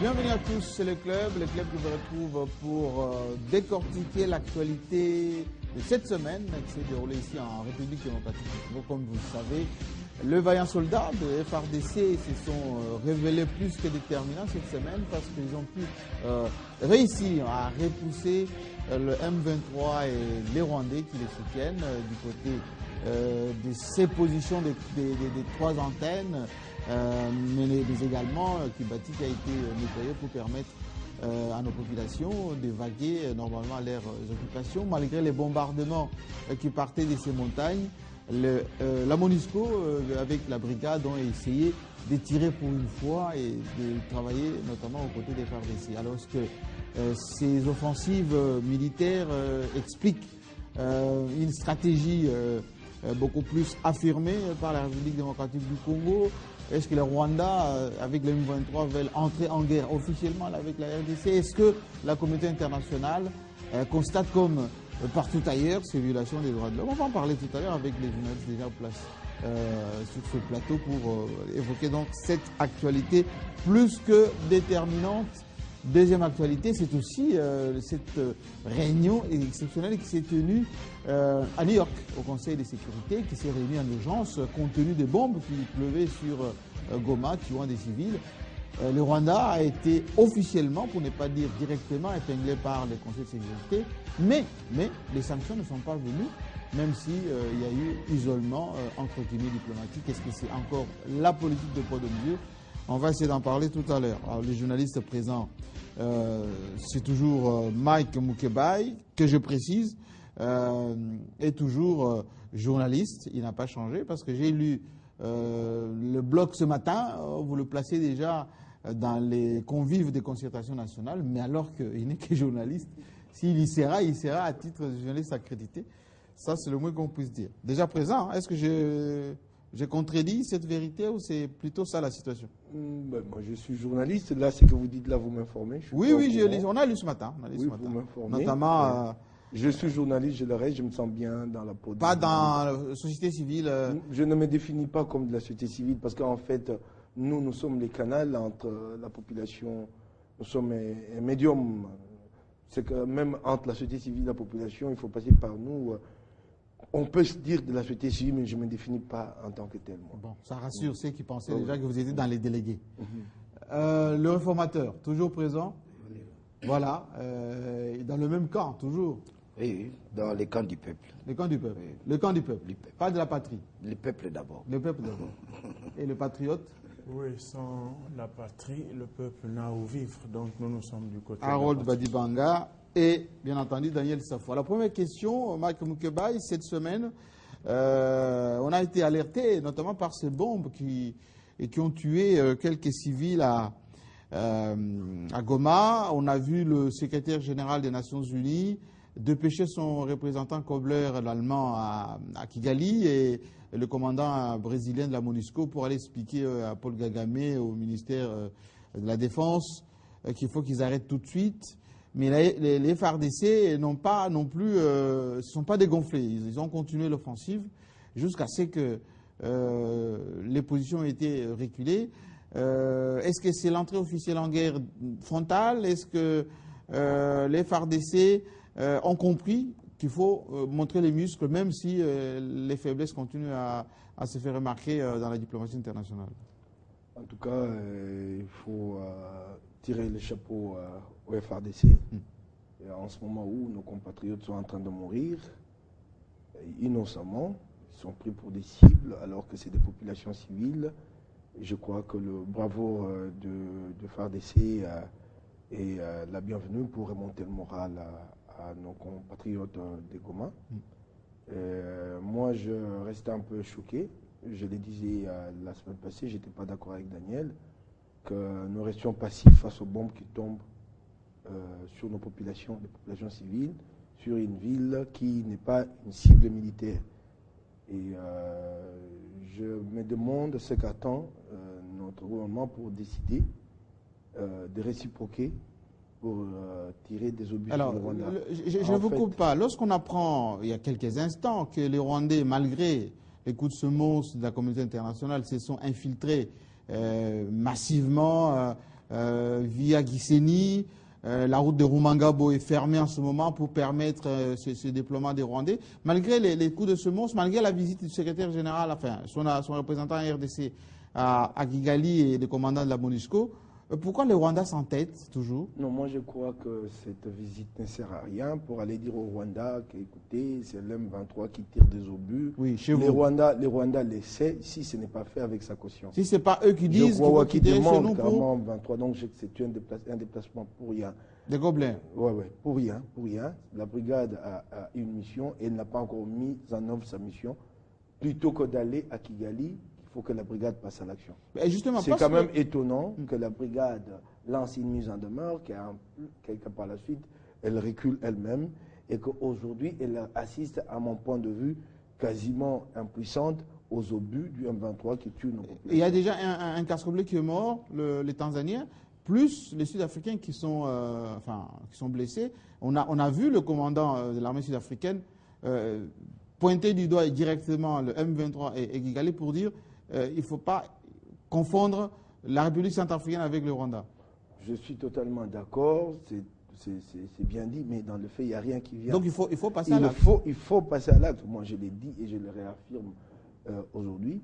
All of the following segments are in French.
Bienvenue à tous, c'est le club qui vous retrouve pour décortiquer l'actualité de cette semaine qui s'est déroulée ici en République démocratique du Congo. Comme vous le savez, le vaillant soldat de FARDC se sont révélés plus que déterminants cette semaine parce qu'ils ont pu réussir à repousser le M23 et les Rwandais qui les soutiennent du côté de ces positions des trois antennes. Mais également Kibati qui a été nettoyé pour permettre à nos populations d'évacuer normalement leurs occupations. Malgré les bombardements qui partaient de ces montagnes, la MONUSCO avec la brigade ont essayé de tirer pour une fois et de travailler notamment aux côtés des FARDC. Alors que ces offensives militaires expliquent une stratégie beaucoup plus affirmée par la République démocratique du Congo. Est-ce que le Rwanda, avec le M23, veulent entrer en guerre officiellement avec la RDC? Est-ce que la communauté internationale constate comme partout ailleurs ces violations des droits de l'homme? On va en parler tout à l'heure avec les journalistes déjà en place sur ce plateau pour évoquer donc cette actualité plus que déterminante. Deuxième actualité, c'est aussi cette réunion exceptionnelle qui s'est tenue à New York, au Conseil de sécurité, qui s'est réunie en urgence compte tenu des bombes qui pleuvaient sur Goma, tuant des civils. Le Rwanda a été officiellement, pour ne pas dire directement, épinglé par le Conseil de sécurité, mais les sanctions ne sont pas venues, même s'il y a eu isolement entre guillemets diplomatique. Est-ce que c'est encore la politique de poids de mesure? On va essayer d'en parler tout à l'heure. Alors, les journalistes présents, c'est toujours Mike Mukebai, que je précise, est toujours journaliste. Il n'a pas changé parce que j'ai lu le blog ce matin. Vous le placez déjà dans les convives des concertations nationales, mais alors qu'il n'est que journaliste. S'il y sera, il sera à titre de journaliste accrédité. Ça, c'est le moins qu'on puisse dire. Déjà présent, est-ce que j'ai contredit cette vérité ou c'est plutôt ça la situation? Moi, je suis journaliste. Là, ce que vous dites là, vous m'informez. Oui, on a lu ce matin. Vous m'informez. Notamment. Je suis journaliste, je le reste, je me sens bien dans la peau. Pas dans la société civile. Je ne me définis pas comme de la société civile parce qu'en fait, nous sommes les canaux entre la population. Nous sommes un médium. C'est que même entre la société civile et la population, il faut passer par nous. On peut se dire de la société civile, mais je ne me définis pas en tant que tel. Moi. Bon, ça rassure ceux qui pensaient déjà que vous étiez dans les délégués. Le réformateur, toujours présent. Voilà, dans le même camp, toujours. Oui, dans les camps du peuple. Le camp du peuple. Oui. Le camp du peuple. Pas de la patrie. Le peuple d'abord. Le peuple d'abord. Et le patriote? Oui, sans la patrie, le peuple n'a où vivre. Donc nous sommes du côté Harold de la patrie. Badibanga et bien entendu Daniel Safwa. La première question, Mike Mukebai, cette semaine, on a été alerté notamment par ces bombes qui ont tué quelques civils à Goma. On a vu le secrétaire général des Nations Unies dépêcher son représentant Kobler, l'allemand, à Kigali et le commandant brésilien de la MONUSCO pour aller expliquer à Paul Kagame, au ministère de la Défense, qu'il faut qu'ils arrêtent tout de suite. Mais les FARDC n'ont pas non plus, sont pas dégonflés. Ils ont continué l'offensive jusqu'à ce que les positions aient été reculées. Est-ce que c'est l'entrée officielle en guerre frontale? Est-ce que les FARDC ont compris qu'il faut montrer les muscles, même si les faiblesses continuent à se faire remarquer dans la diplomatie internationale? En tout cas, il faut tirer le chapeau au FARDC. Et en ce moment où nos compatriotes sont en train de mourir, innocemment, ils sont pris pour des cibles alors que c'est des populations civiles. Et je crois que le bravo de FARDC est la bienvenue pour remonter le moral à nos compatriotes de Goma. Moi, je restais un peu choqué. Je le disais la semaine passée, je n'étais pas d'accord avec Daniel, que nous restions passifs face aux bombes qui tombent sur nos populations, les populations civiles, sur une ville qui n'est pas une cible militaire. Et je me demande ce qu'attend notre gouvernement pour décider de réciproquer pour tirer des obus sur le Rwanda. Je ne vous coupe pas. Lorsqu'on apprend, il y a quelques instants, que les Rwandais, malgré les coups de semonce de la communauté internationale, se sont infiltrés massivement via via Gisenyi. La route de Rumangabo est fermée en ce moment pour permettre ce déploiement des Rwandais. Malgré les coups de semonce, malgré la visite du secrétaire général, enfin son représentant RDC à Kigali et des commandants de la MONUSCO, pourquoi le Rwanda s'entête toujours? Non, moi je crois que cette visite ne sert à rien pour aller dire au Rwanda qu'écoutez, c'est l'M23 qui tire des obus. Oui, chez les vous. Rwandais le savent si ce n'est pas fait avec sa caution. Si ce n'est pas eux qui disent je crois qu'ils qu'ils vont quitter chez nous demandent pour carrément 23, donc c'est un déplacement pour rien. des gobelins. Oui, pour rien, pour rien. La brigade a une mission et elle n'a pas encore mis en œuvre sa mission. Plutôt que d'aller à Kigali, il faut que la brigade passe à l'action. C'est quand même étonnant que la brigade lance une mise en demeure, que par la suite, elle recule elle-même et qu'aujourd'hui, elle assiste, à mon point de vue, quasiment impuissante aux obus du M23 qui tue nos populations. Il y a déjà un casque bleu qui est mort, les Tanzaniens, plus les Sud-Africains qui sont blessés. On a vu le commandant de l'armée sud-africaine pointer du doigt directement le M23 et Kigali pour dire il ne faut pas confondre la République centrafricaine avec le Rwanda. Je suis totalement d'accord, c'est bien dit, mais dans le fait, il n'y a rien qui vient. Donc il faut passer à l'acte. Il faut passer à l'acte. Moi, je l'ai dit et je le réaffirme aujourd'hui.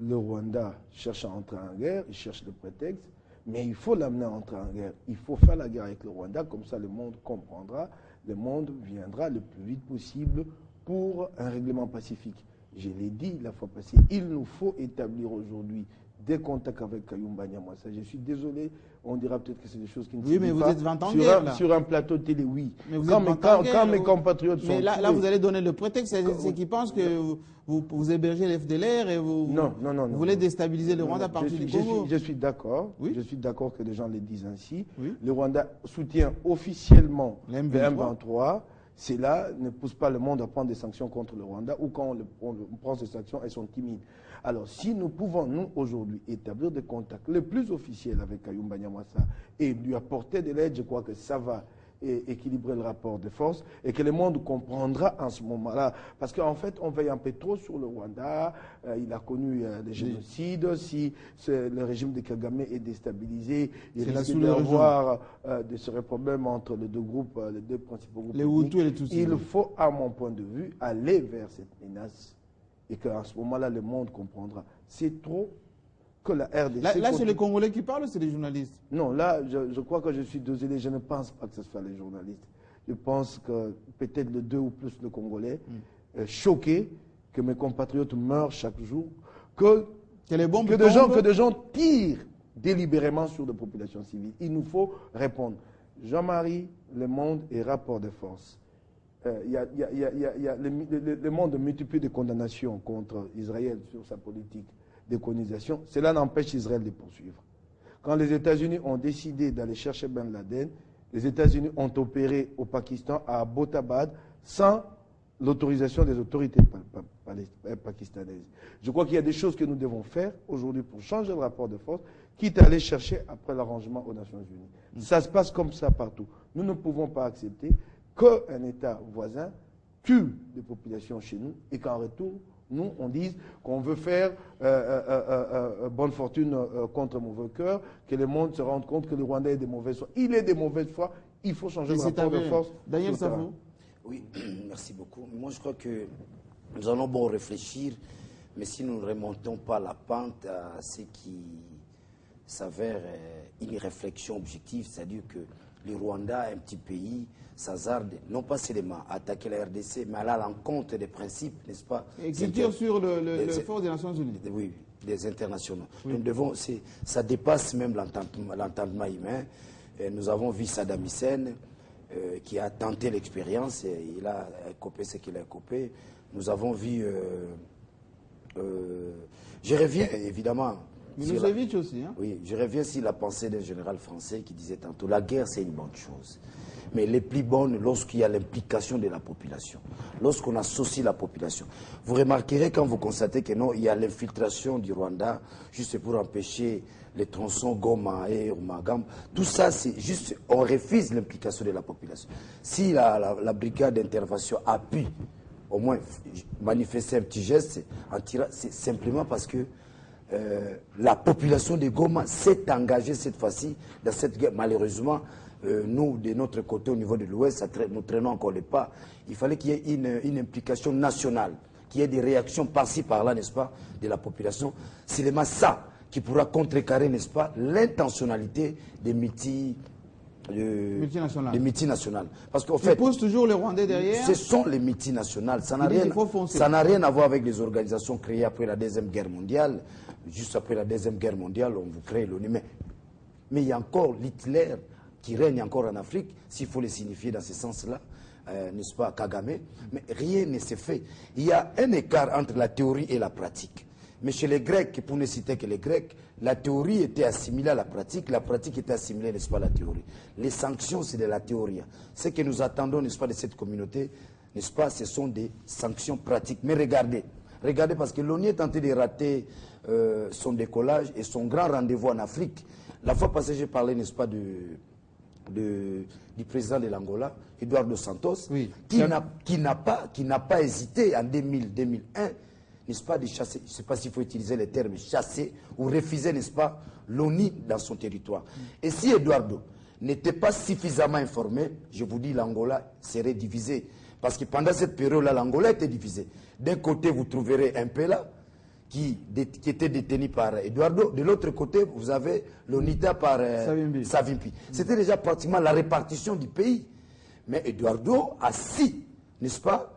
Le Rwanda cherche à entrer en guerre, il cherche le prétexte, mais il faut l'amener à entrer en guerre. Il faut faire la guerre avec le Rwanda, comme ça le monde comprendra, le monde viendra le plus vite possible pour un règlement pacifique. Je l'ai dit la fois passée, il nous faut établir aujourd'hui des contacts avec Kayumba Nyamwasa. Je suis désolé, on dira peut-être que c'est des choses qui ne se disent pas. Oui, mais vous êtes 20 ans en guerre, là. Sur un plateau de télé, oui. Mais vous quand mes compatriotes sont... Mais là, vous allez donner le prétexte, c'est qu'ils pensent que vous hébergez l'FDLR et vous voulez déstabiliser le Rwanda à partir du Congo. Je suis d'accord. Oui? Je suis d'accord que les gens le disent ainsi. Oui? Le Rwanda soutient officiellement le M23. M23. Cela ne pousse pas le monde à prendre des sanctions contre le Rwanda ou quand on prend ces sanctions, elles sont timides. Alors, si nous pouvons, nous, aujourd'hui, établir des contacts les plus officiels avec Kayumba Nyamwasa et lui apporter de l'aide, je crois que ça va équilibrer le rapport de force et que le monde comprendra en ce moment-là. Parce qu'en fait, on veille un peu trop sur le Rwanda. Il a connu des génocides. Si le régime de Kagame est déstabilisé, il risque d'avoir de ce problème entre les deux groupes, les deux principaux groupes. Les Hutus et les Tutsis. Il faut, à mon point de vue, aller vers cette menace et qu'à ce moment-là, le monde comprendra. C'est trop que la RDC... Là c'est les Congolais qui parlent ou c'est les journalistes? Non, là, je crois que je suis désolé, je ne pense pas que ce soit les journalistes. Je pense que peut-être les deux ou plus de Congolais, choqués que mes compatriotes meurent chaque jour, que des gens tirent délibérément sur des populations civiles. Il nous faut répondre. Jean-Marie, le monde et rapport de force. Le monde multiplie de condamnations contre Israël sur sa politique de colonisation. Cela n'empêche Israël de poursuivre. Quand les États-Unis ont décidé d'aller chercher Ben Laden, les États-Unis ont opéré au Pakistan, à Abbottabad, sans l'autorisation des autorités pakistanaises. Je crois qu'il y a des choses que nous devons faire aujourd'hui pour changer le rapport de force, quitte à aller chercher après l'arrangement aux Nations Unies. Ça se passe comme ça partout. Nous ne pouvons pas accepter qu'un État voisin tue des populations chez nous et qu'en retour, nous, on dise qu'on veut faire bonne fortune contre mauvais cœur, que le monde se rende compte que le Rwanda est de mauvaise foi. Il est de mauvaise foi, il faut changer le rapport de force. Daniel Safo. Oui, merci beaucoup. Moi, je crois que nous allons bon réfléchir, mais si nous ne remontons pas la pente à ce qui s'avère une réflexion objective, c'est-à-dire que le Rwanda est un petit pays, s'hazarde, non pas seulement à attaquer la RDC, mais à l'encontre des principes, n'est-ce pas? Et qui tire sur le force des Nations Unies. Oui, des internationaux. Oui. Nous devons, ça dépasse même l'entendement humain. Et nous avons vu Saddam Hussein qui a tenté l'expérience et il a copé ce qu'il a copé. Nous avons vu... je reviens évidemment... Milosevic aussi. Hein? Oui, je reviens sur la pensée d'un général français qui disait tantôt, la guerre c'est une bonne chose. Mais elle est plus bonne lorsqu'il y a l'implication de la population, lorsqu'on associe la population. Vous remarquerez quand vous constatez que non, il y a l'infiltration du Rwanda juste pour empêcher les tronçons Goma et Rumangabo. Tout ça, c'est juste, on refuse l'implication de la population. Si la brigade d'intervention a pu au moins manifester un petit geste, c'est simplement parce que la population de Goma s'est engagée cette fois-ci dans cette guerre. Malheureusement, nous, de notre côté, au niveau de l'Ouest, nous traînons encore les pas. Il fallait qu'il y ait une implication nationale, qu'il y ait des réactions par-ci, par-là, n'est-ce pas, de la population. C'est vraiment ça qui pourra contrecarrer, n'est-ce pas, l'intentionnalité des multinationales. Parce qu'en fait, pousse toujours les Rwandais derrière. Ce sont les multinationales. Ça n'a rien à voir avec les organisations créées après la Deuxième Guerre mondiale. Juste après la Deuxième Guerre mondiale, on vous crée l'ONU. Mais il y a encore l'Hitler qui règne encore en Afrique, s'il faut le signifier dans ce sens-là, n'est-ce pas, Kagame. Mais rien ne s'est fait. Il y a un écart entre la théorie et la pratique. Mais chez les Grecs, pour ne citer que les Grecs, la théorie était assimilée à la pratique était assimilée, n'est-ce pas, à la théorie. Les sanctions, c'est de la théorie. Ce que nous attendons, n'est-ce pas, de cette communauté, n'est-ce pas, ce sont des sanctions pratiques. Mais regardez, parce que l'ONU est tenté de rater son décollage et son grand rendez-vous en Afrique. La fois passée, j'ai parlé, n'est-ce pas, du président de l'Angola, Eduardo Santos, oui, qui n'a pas hésité en 2001, n'est-ce pas, de chasser, je ne sais pas s'il faut utiliser le terme chasser ou refuser, n'est-ce pas, l'ONU dans son territoire. Et si Eduardo n'était pas suffisamment informé, je vous dis, l'Angola serait divisé. Parce que pendant cette période-là, l'Angola était divisée. D'un côté, vous trouverez un Pela qui était détenu par Eduardo. De l'autre côté, vous avez l'ONITA par Savimbi. C'était déjà pratiquement la répartition du pays. Mais Eduardo a n'est-ce pas,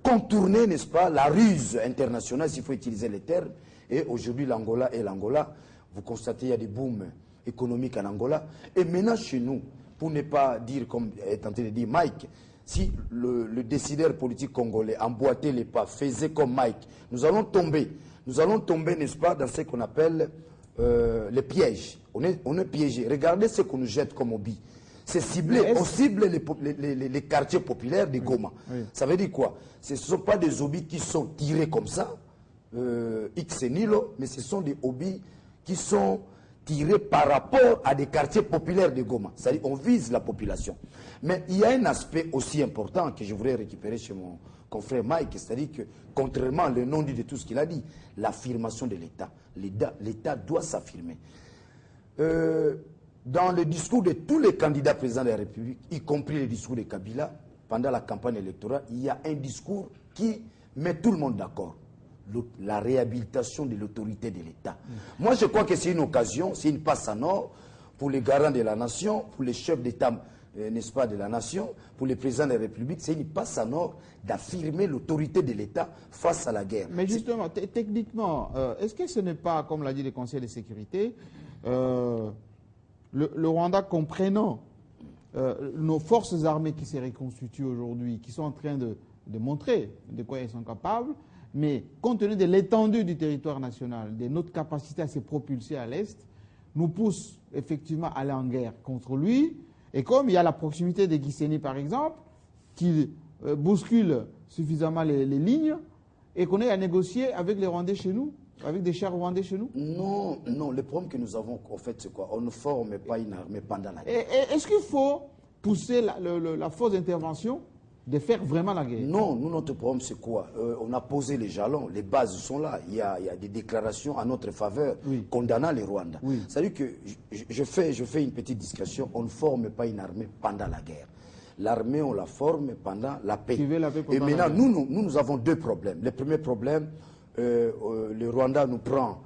contourné, n'est-ce pas, la ruse internationale, s'il faut utiliser les termes. Et aujourd'hui, l'Angola, vous constatez, il y a des booms économiques en Angola. Et maintenant, chez nous, pour ne pas dire, comme est tenté de dire Mike, si le décideur politique congolais emboîtait les pas, faisait comme Mike, nous allons tomber, n'est-ce pas, dans ce qu'on appelle les pièges. On est piégé. Regardez ce qu'on nous jette comme hobby. C'est ciblé. On cible les quartiers populaires de Goma. Oui. Ça veut dire quoi? Ce ne sont pas des hobbies qui sont tirés comme ça, X et Nilo, mais ce sont des hobbies qui sont tirés par rapport à des quartiers populaires de Goma. C'est-à-dire on vise la population. Mais il y a un aspect aussi important que je voudrais récupérer chez mon confrère Mike, c'est-à-dire que, contrairement au non-dit de tout ce qu'il a dit, l'affirmation de l'État. L'État doit s'affirmer. Dans le discours de tous les candidats présidents de la République, y compris le discours de Kabila, pendant la campagne électorale, il y a un discours qui met tout le monde d'accord. La réhabilitation de l'autorité de l'État. Moi, je crois que c'est une occasion, c'est une passe en or pour les garants de la nation, pour les chefs d'État, n'est-ce pas, de la nation, pour les présidents de la République, c'est une passe en or d'affirmer l'autorité de l'État face à la guerre. Mais justement, techniquement, est-ce que ce n'est pas, comme l'a dit le Conseil de sécurité, le Rwanda comprenant nos forces armées qui se reconstituent aujourd'hui, qui sont en train de montrer de quoi elles sont capables, mais compte tenu de l'étendue du territoire national, de notre capacité à se propulser à l'Est, nous pousse effectivement à aller en guerre contre lui. Et comme il y a la proximité de Gisenyi, par exemple, qui bouscule suffisamment les lignes, et qu'on ait à négocier avec les Rwandais chez nous, avec des chars rwandais chez nous? Non, le problème que nous avons, en fait, c'est quoi? On ne forme pas une armée pendant la guerre. Est-ce qu'il faut pousser la force d'intervention de faire vraiment la guerre? Non, notre problème, c'est quoi? On a posé les jalons, les bases sont là. Il y a des déclarations à notre faveur, condamnant les Rwandais. Oui. C'est-à-dire que je fais une petite discussion. On ne forme pas une armée pendant la guerre. L'armée, on la forme pendant la paix. Et maintenant, nous avons deux problèmes. Le premier problème, le Rwanda nous prend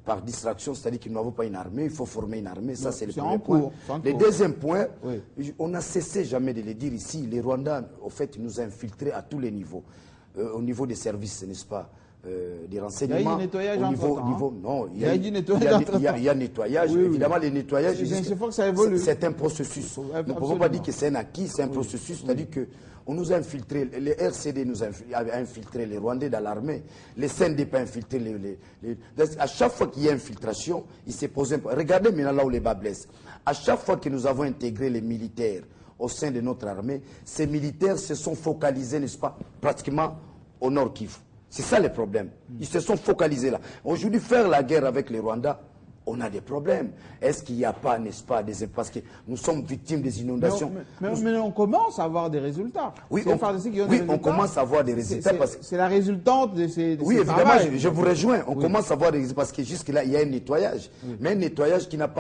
par distraction, c'est-à-dire qu'ils n'avons pas une armée, il faut former une armée, ça c'est le premier point. Le deuxième point, on n'a cessé jamais de le dire ici, les Rwandais, au fait, nous ont infiltrés à tous les niveaux, au niveau des services, n'est-ce pas, des renseignements. Il y a eu nettoyage non, il y a nettoyage, évidemment les nettoyages, c'est un processus. Nous ne pouvons pas dire que c'est un acquis, c'est un processus, c'est-à-dire que on nous a infiltrés, les RCD nous a infiltrés, les Rwandais dans l'armée, les CNDP ont infiltré à chaque fois qu'il y a infiltration, il s'est posé un problème. Regardez maintenant là où les bas blessent. À chaque fois que nous avons intégré les militaires au sein de notre armée, ces militaires se sont focalisés, n'est-ce pas, pratiquement au Nord Kivu. C'est ça le problème. Ils se sont focalisés là. Aujourd'hui, faire la guerre avec les Rwandais, on a des problèmes. Est-ce qu'il n'y a pas, n'est-ce pas, parce que nous sommes victimes des inondations. Mais on commence à avoir des résultats. Oui, on commence à avoir des résultats. C'est la résultante de ces Oui, évidemment, travail. je vous rejoins. On commence à avoir des résultats parce que jusque-là, il y a un nettoyage. Mais un nettoyage qui n'a pas